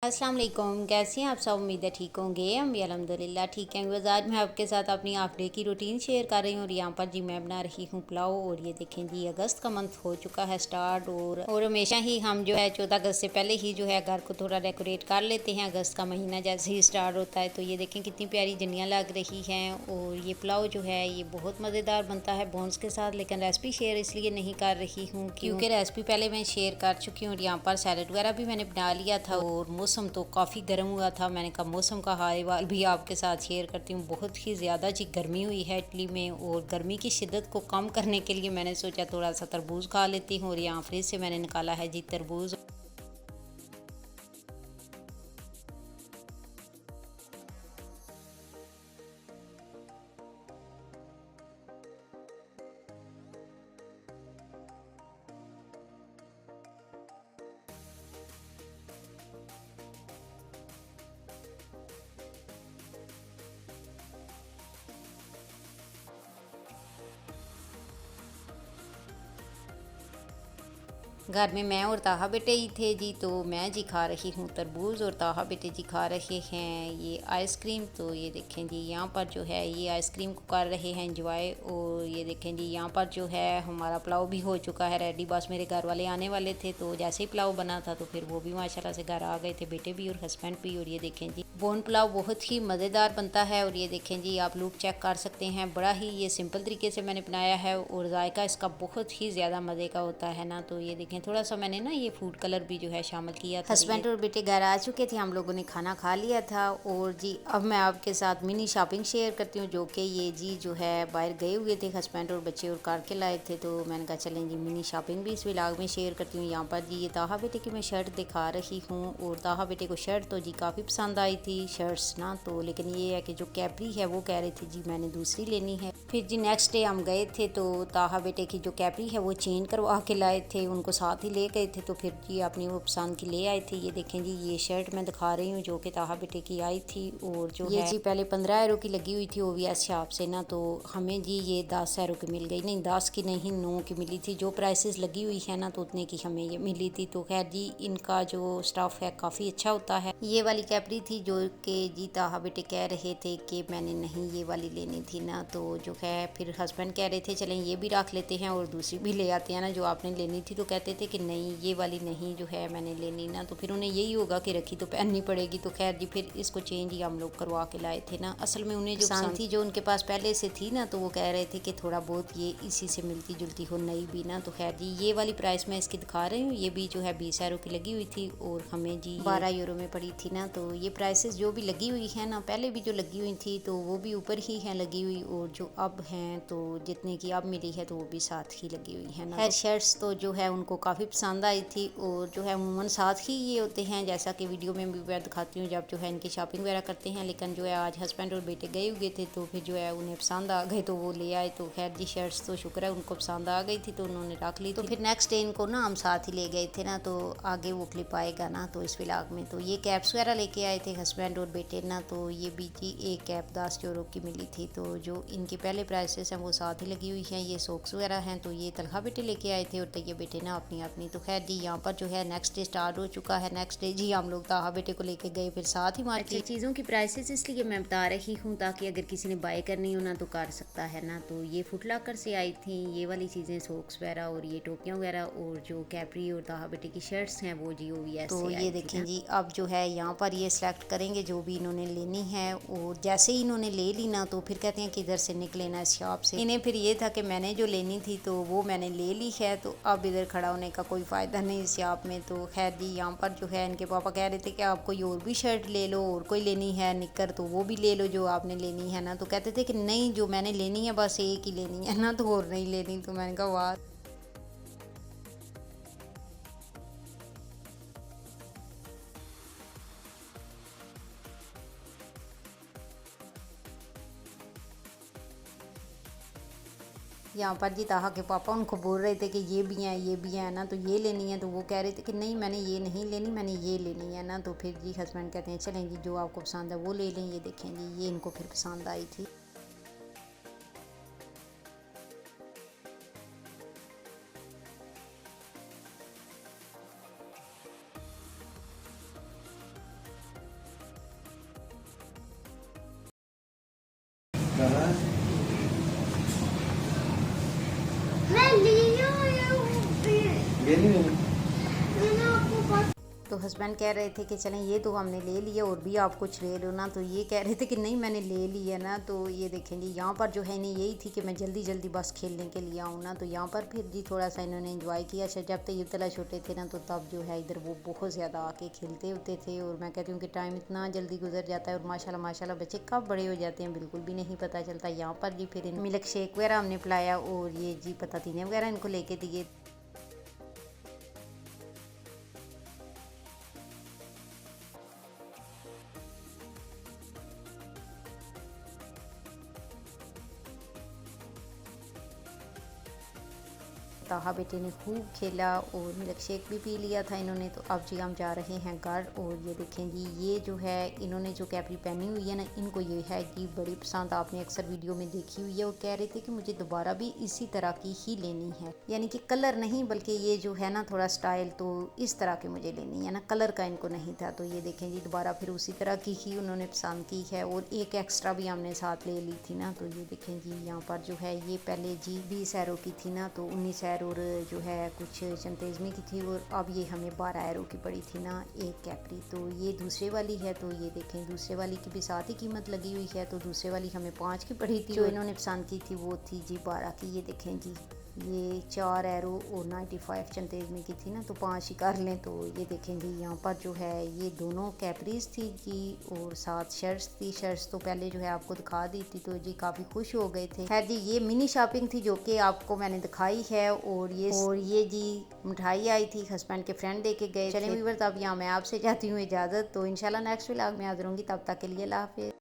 अस्सलाम वालेकुम। कैसे हैं आप सब? उम्मीद है ठीक होंगे। हम भी अल्हम्दुलिल्लाह ठीक हैं। बस आज मैं आपके साथ अपनी हाफ डे की रूटीन शेयर कर रही हूँ और यहाँ पर जी मैं बना रही हूँ पुलाव। और ये देखें जी अगस्त का मंथ हो चुका है स्टार्ट और हमेशा ही हम जो है 14 अगस्त से पहले ही जो है घर को थोड़ा डेकोरेट कर लेते हैं। अगस्त का महीना जैसे ही स्टार्ट होता है तो ये देखें कितनी प्यारी जनियाँ लग रही हैं। और ये पुलाव जो है ये बहुत मज़ेदार बनता है बोन्स के साथ, लेकिन रेसिपी शेयर इसलिए नहीं कर रही हूँ क्योंकि रेसिपी पहले मैं शेयर कर चुकी हूँ। और यहाँ पर सैलड वगैरह भी मैंने बना लिया था और मौसम तो काफ़ी गर्म हुआ था। मैंने कहा मौसम का हाल भी आपके साथ शेयर करती हूँ। बहुत ही ज़्यादा जी गर्मी हुई है इटली में और गर्मी की शिद्दत को कम करने के लिए मैंने सोचा थोड़ा सा तरबूज खा लेती हूँ। और यहाँ फ्रिज से मैंने निकाला है जी तरबूज। घर में मैं और ताहा बेटे ही थे जी, तो मैं जी खा रही हूँ तरबूज और ताहा बेटे जी खा रहे हैं ये आइसक्रीम। तो ये देखें जी यहाँ पर जो है ये आइसक्रीम को कर रहे हैं एंजॉय। और ये देखें जी यहाँ पर जो है हमारा पुलाव भी हो चुका है रेडी। बस मेरे घर वाले आने वाले थे तो जैसे ही पुलाव बना था तो फिर वो भी माशाल्लाह से घर आ गए थे, बेटे भी और हस्बैंड भी। और ये देखें जी बोन पुलाव बहुत ही मज़ेदार बनता है। और ये देखें जी आप लोग चेक कर सकते हैं, बड़ा ही ये सिंपल तरीके से मैंने बनाया है और जायका इसका बहुत ही ज़्यादा मज़े का होता है ना। तो ये देखें थोड़ा सा मैंने ना ये फूड कलर भी जो है शामिल किया था। हस्बैंड और बेटे घर आ चुके थे, हम लोगों ने खाना खा लिया था। और जी अब मैं आपके साथ मिनी शॉपिंग शेयर करती हूँ जो कि ये जी जो है बाहर गए हुए थे हस्बैंड और बच्चे और कार के लाए थे। तो मैंने कहा चलें जी मिनी शॉपिंग भी इस व्लॉग में शेयर करती हूँ। यहाँ पर जी ये ताहा बेटे की मैं शर्ट दिखा रही हूँ और ताहा बेटे को शर्ट तो जी काफ़ी पसंद आई थी शर्ट्स ना। तो लेकिन ये है कि जो कैपरी है वो कह रहे थे जी मैंने दूसरी लेनी है। फिर जी नेक्स्ट डे हम गए थे तो ताहा बेटे की जो कैपरी है वो चेंज करवा के लाए थे, उनको साथ ही ले गए थे। तो फिर जी अपनी वो पसंद की ले आए थे। ये देखें जी ये शर्ट मैं दिखा रही हूँ जो कि ताहा बेटे की आई थी। और जो ये जी पहले 15 यूरो की लगी हुई थी ओवीएस शॉप से ना, तो हमें जी ये 10 यूरो की मिल गई। नहीं 10 की नहीं 9 की मिली थी। जो प्राइसेस लगी हुई है ना तो उतने की हमें ये मिली थी। तो खैर जी इनका जो स्टाफ है काफ़ी अच्छा होता है। ये वाली कैपरी थी जो कि जी ताहा बेटे कह रहे थे कि मैंने नहीं ये वाली लेनी थी ना। तो जो है फिर हस्बैंड कह रहे थे चलें ये भी रख लेते हैं और दूसरी भी ले आते हैं ना जो आपने लेनी थी। तो कहते थे कि नहीं ये वाली नहीं जो है मैंने लेनी ना। तो फिर उन्हें यही होगा कि रखी तो पहननी पड़ेगी। तो खैर जी फिर इसको चेंज ही हम लोग करवा के लाए थे ना। असल में उन्हें जो पसंद थी जो उनके पास पहले से थी ना तो वो कह रहे थे कि थोड़ा बहुत ये इसी से मिलती जुलती हो नई भी ना। तो खैर जी ये वाली प्राइस मैं इसकी दिखा रही हूँ। ये भी जो है 20 यूरो की लगी हुई थी और हमें जी 12 यूरो में पड़ी थी ना। तो ये प्राइसेस जो भी लगी हुई है ना पहले भी जो लगी हुई थी तो वो भी ऊपर ही हैं लगी हुई, और जो अब हैं तो जितने की अब मिली है तो वो भी साथ ही लगी हुई है ना। शर्ट्स तो जो है उनको काफ़ी पसंद आई थी और जो है अमूमन साथ ही ये होते हैं जैसा कि वीडियो में भी मैं दिखाती हूँ जब जो है इनकी शॉपिंग वगैरह करते हैं। लेकिन जो है आज हस्बैंड और बेटे गए हुए थे तो फिर जो है उन्हें पसंद आ गए तो वो ले आए। तो खैर जी शर्ट्स तो शुक्र है उनको पसंद आ गई थी तो उन्होंने रख ली। तो फिर नेक्स्ट डे इनको ना हम साथ ही ले गए थे ना, तो आगे वो क्लिप आएगा ना तो इस व्लॉग में। तो ये कैप्स वगैरह लेके आए थे हस्बैंड और बेटे ना। तो ये भी जी एक कैप 10 यूरो की मिली थी। तो जो इनके पहले प्राइसेस हैं वो साथ ही लगी हुई हैं। ये सॉक्स वगैरह हैं तो ये तलहा बेटे लेके आए थे और तैये बेटे ना अपनी अपनी। तो खैर जी यहाँ पर जो है नेक्स्ट डे स्टार्ट हो चुका है। नेक्स्ट डे जी हम लोग ताहा बेटे को लेके गए फिर साथ ही मार्केट। चीज़ों की प्राइसेस इसलिए मैं बता रही हूँ ताकि अगर किसी ने बाय करनी हो ना तो कर सकता है ना। तो ये फुट लॉकर से आई थी ये वाली चीज़ें सॉक्स वगैरह और ये टोपियाँ वगैरह, और जो कैपरी और ताहा बेटे की शर्ट्स हैं वो जी ओवीएस से आई थी। तो ये देखें जी अब जो है यहाँ पर ये सिलेक्ट करेंगे जो भी इन्होंने लेनी है। और जैसे ही इन्होंने ले ली ना तो फिर कहते हैं कि इधर से निकले ना इस शॉप से। इन्हें फिर ये था कि मैंने जो लेनी थी तो वो मैंने ले ली है तो अब इधर खड़ा होने का कोई फ़ायदा नहीं इस शॉप में। तो खैर जी यहाँ पर जो है इनके पापा कह रहे थे कि आप कोई और भी शर्ट ले लो और कोई लेनी है निकर तो वो भी ले लो जो आपने लेनी है ना। तो कहते थे कि नहीं जो मैंने लेनी है बस एक ही लेनी है ना तो और नहीं लेनी। तो मैंने कहा वाह। यहाँ पर जी ताहा के पापा उनको बोल रहे थे कि ये भी हैं ये भी हैं ना तो ये लेनी है। तो वो कह रहे थे कि नहीं मैंने ये नहीं लेनी मैंने ये लेनी है ना। तो फिर जी हस्बैंड कहते हैं चलें जी जो आपको पसंद है वो ले लें। ये देखें जी ये इनको फिर पसंद आई थी। तो हस्बैंड कह रहे थे कि चलें ये तो हमने ले लिया और भी आप कुछ ले लो ना, तो ये कह रहे थे कि नहीं मैंने ले लिया ना। तो ये देखें जी यहाँ पर जो है नहीं यही थी कि मैं जल्दी जल्दी बस खेलने के लिए आऊँ ना, तो यहाँ पर फिर जी थोड़ा सा इन्होंने एंजॉय किया। अच्छा जब तक युतला छोटे थे ना तो तब जो है इधर वो बहुत ज़्यादा आके खेलते होते थे, और मैं कहती हूँ कि टाइम इतना जल्दी गुजर जाता है और माशाल्लाह माशाल्लाह बच्चे कब बड़े हो जाते हैं बिल्कुल भी नहीं पता चलता। यहाँ पर जी फिर मिल्क शेक वगैरह हमने पिलाया और ये जी पतातीने वगैरह इनको लेके दिए। ताहा बेटे ने खूब खेला और मिल्क शेक भी पी लिया था इन्होंने। तो अब जी हम जा रहे हैं घर, और ये देखें जी ये जो है इन्होंने जो कैपरी पहनी हुई है ना, इनको ये है कि बड़ी पसंद, आपने अक्सर वीडियो में देखी हुई है। और कह रहे थे कि मुझे दोबारा भी इसी तरह की ही लेनी है, यानी कि कलर नहीं बल्कि ये जो है ना थोड़ा स्टाइल, तो इस तरह की मुझे लेनी है ना, कलर का इनको नहीं था। तो ये देखें जी दोबारा फिर उसी तरह की ही उन्होंने पसंद की है, और एक एक्स्ट्रा भी हमने साथ ले ली थी ना। तो ये देखें जी यहाँ पर जो है ये पहले जी 20 एरो की थी ना, तो 19 एरो और जो है कुछ चंतेज़मी की थी, और अब ये हमें 12 एरो की पड़ी थी ना एक कैपरी। तो ये दूसरे वाली है, तो ये देखें दूसरे वाली की भी साथ ही कीमत लगी हुई है। तो दूसरे वाली हमें 5 की पड़ी थी, जो इन्होंने पसंद की थी वो थी जी 12 की। ये देखें जी ये 4 एरो और 95 चंतेज़मी की थी ना, तो 5 ही कर लें। तो ये देखें जी यहाँ पर जो है ये दोनों कैपरीज थी जी, और साथ शर्ट्स थी। शर्ट्स तो पहले जो है आपको दिखा दी थी, तो जी काफ़ी खुश हो गए थे। खैर जी ये मिनी शॉपिंग थी जो कि आपको मैंने दिखाई है। और ये जी मिठाई आई थी, हस्बैंड के फ्रेंड दे के गए। चलें व्यूअर्स अब यहाँ मैं आपसे चाहती हूँ इजाज़त, तो इंशाल्लाह नेक्स्ट व्लॉग में हाज़िर होंगी, तब तक के लिए अल्लाह हाफ़िज़।